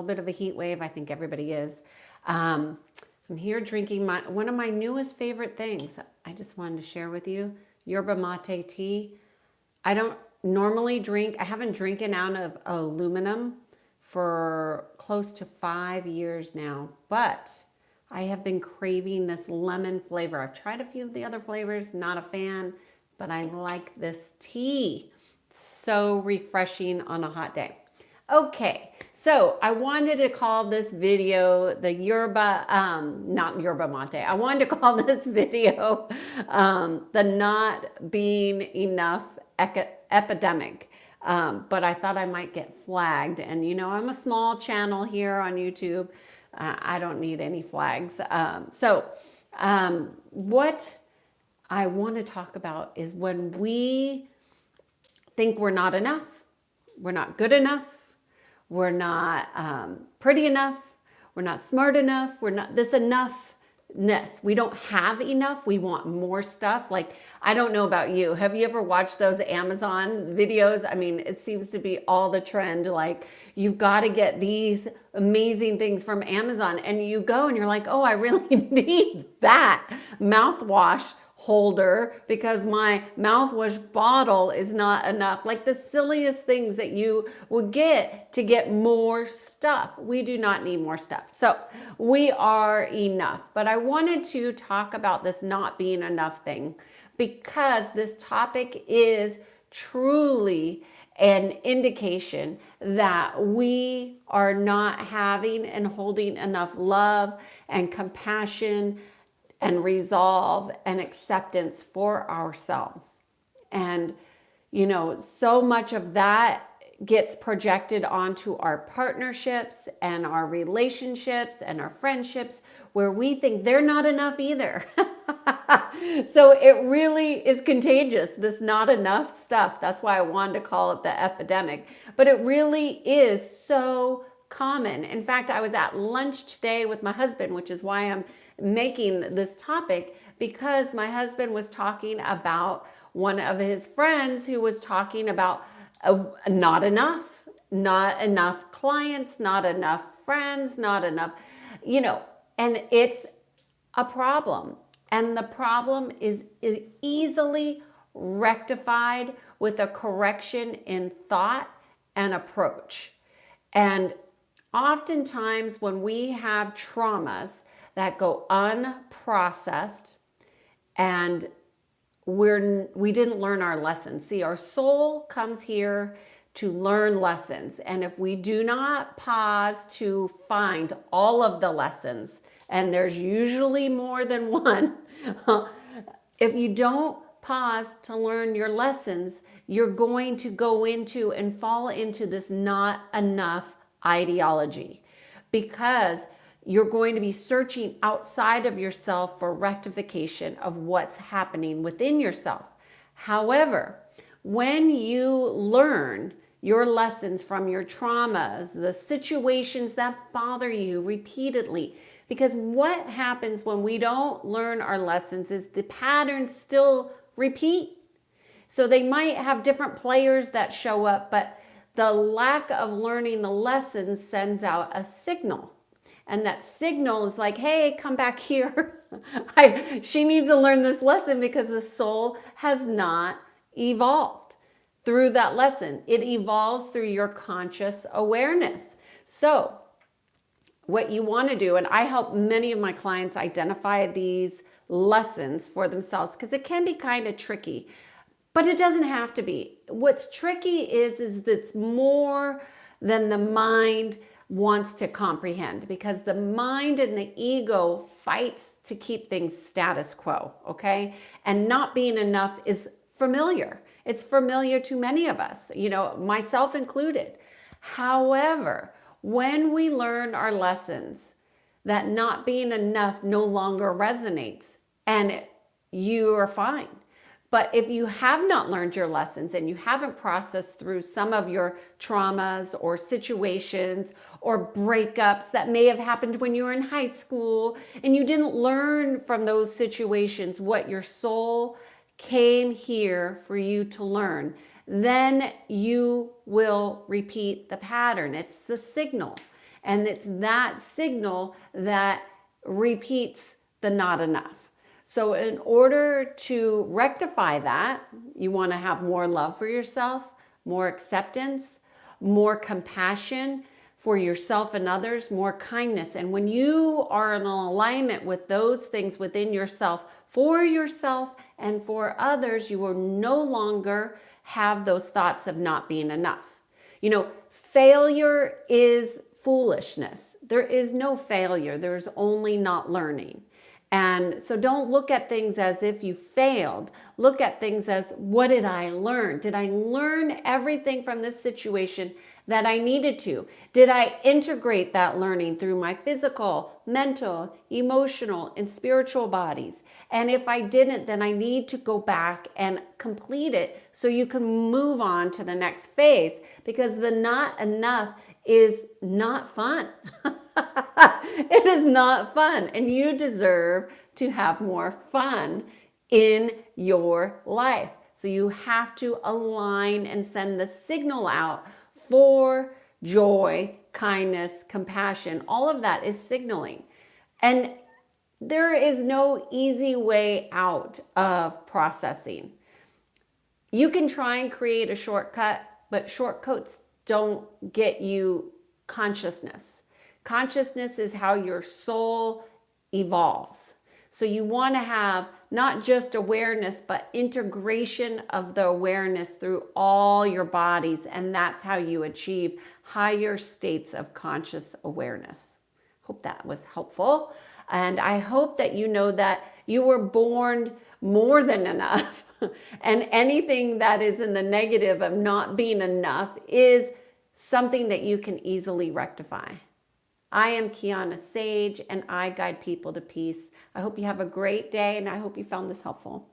bit of a heat wave. I think everybody is. I'm here drinking one of my newest favorite things. I just wanted to share with you, yerba mate tea. I don't normally drink, I haven't drinking out of aluminum for close to 5 years now, but I have been craving this lemon flavor. I've tried a few of the other flavors, not a fan, but I like this tea. So refreshing on a hot day. Okay, so I wanted to call this video the yerba, not yerba mate. I wanted to call this video the not being enough epidemic. But I thought I might get flagged. And you know, I'm a small channel here on YouTube. I don't need any flags. What I want to talk about is when we think we're not enough, we're not good enough, we're not pretty enough, we're not smart enough, we're not this enoughness. We don't have enough. We want more stuff. Like, I don't know about you. Have you ever watched those Amazon videos? I mean, it seems to be all the trend. Like, you've got to get these amazing things from Amazon. And you go and you're like, oh, I really need that mouthwash holder because my mouthwash bottle is not enough. Like the silliest things that you would get to get more stuff. We do not need more stuff. So we are enough. But I wanted to talk about this not being enough thing because this topic is truly an indication that we are not having and holding enough love and compassion and resolve and acceptance for ourselves. And, you know, so much of that gets projected onto our partnerships and our relationships and our friendships where we think they're not enough either. So it really is contagious, this not enough stuff. That's why I wanted to call it the epidemic. But it really is so common. In fact, I was at lunch today with my husband, which is why I'm making this topic, because my husband was talking about one of his friends who was talking about not enough clients, not enough friends, not enough, you know, and it's a problem. And the problem is easily rectified with a correction in thought and approach. And oftentimes when we have traumas that go unprocessed and we didn't learn our lessons. See, our soul comes here to learn lessons. And if we do not pause to find all of the lessons, and there's usually more than one, if you don't pause to learn your lessons, you're going to go into and fall into this not enough ideology, because you're going to be searching outside of yourself for rectification of what's happening within yourself. However, when you learn your lessons from your traumas, the situations that bother you repeatedly, because what happens when we don't learn our lessons is the patterns still repeat. So they might have different players that show up, but the lack of learning the lessons sends out a signal. And that signal is like, hey, come back here. She needs to learn this lesson because the soul has not evolved through that lesson. It evolves through your conscious awareness. So what you want to do, and I help many of my clients identify these lessons for themselves because it can be kind of tricky, but it doesn't have to be. What's tricky is that it's more than the mind wants to comprehend, because the mind and the ego fights to keep things status quo, okay? And not being enough is familiar. It's familiar to many of us, you know, myself included. However, when we learn our lessons, that not being enough no longer resonates and you are fine. But if you have not learned your lessons and you haven't processed through some of your traumas or situations or breakups that may have happened when you were in high school, and you didn't learn from those situations what your soul came here for you to learn, then you will repeat the pattern. It's the signal. And it's that signal that repeats the not enough. So in order to rectify that, you want to have more love for yourself, more acceptance, more compassion for yourself and others, more kindness. And when you are in alignment with those things within yourself, for yourself and for others, you will no longer have those thoughts of not being enough. You know, failure is foolishness. There is no failure. There's only not learning. And so don't look at things as if you failed. Look at things as, what did I learn? Did I learn everything from this situation that I needed to? Did I integrate that learning through my physical, mental, emotional, and spiritual bodies? And if I didn't, then I need to go back and complete it so you can move on to the next phase, because the not enough is not fun. It is not fun, and you deserve to have more fun in your life. So you have to align and send the signal out for joy, kindness, compassion. All of that is signaling. And there is no easy way out of processing. You can try and create a shortcut, but shortcuts don't get you consciousness. Consciousness is how your soul evolves. So you want to have not just awareness, but integration of the awareness through all your bodies. And that's how you achieve higher states of conscious awareness. Hope that was helpful. And I hope that you know that you were born more than enough. And anything that is in the negative of not being enough is something that you can easily rectify. I am Kiana Sage, and I guide people to peace. I hope you have a great day, and I hope you found this helpful.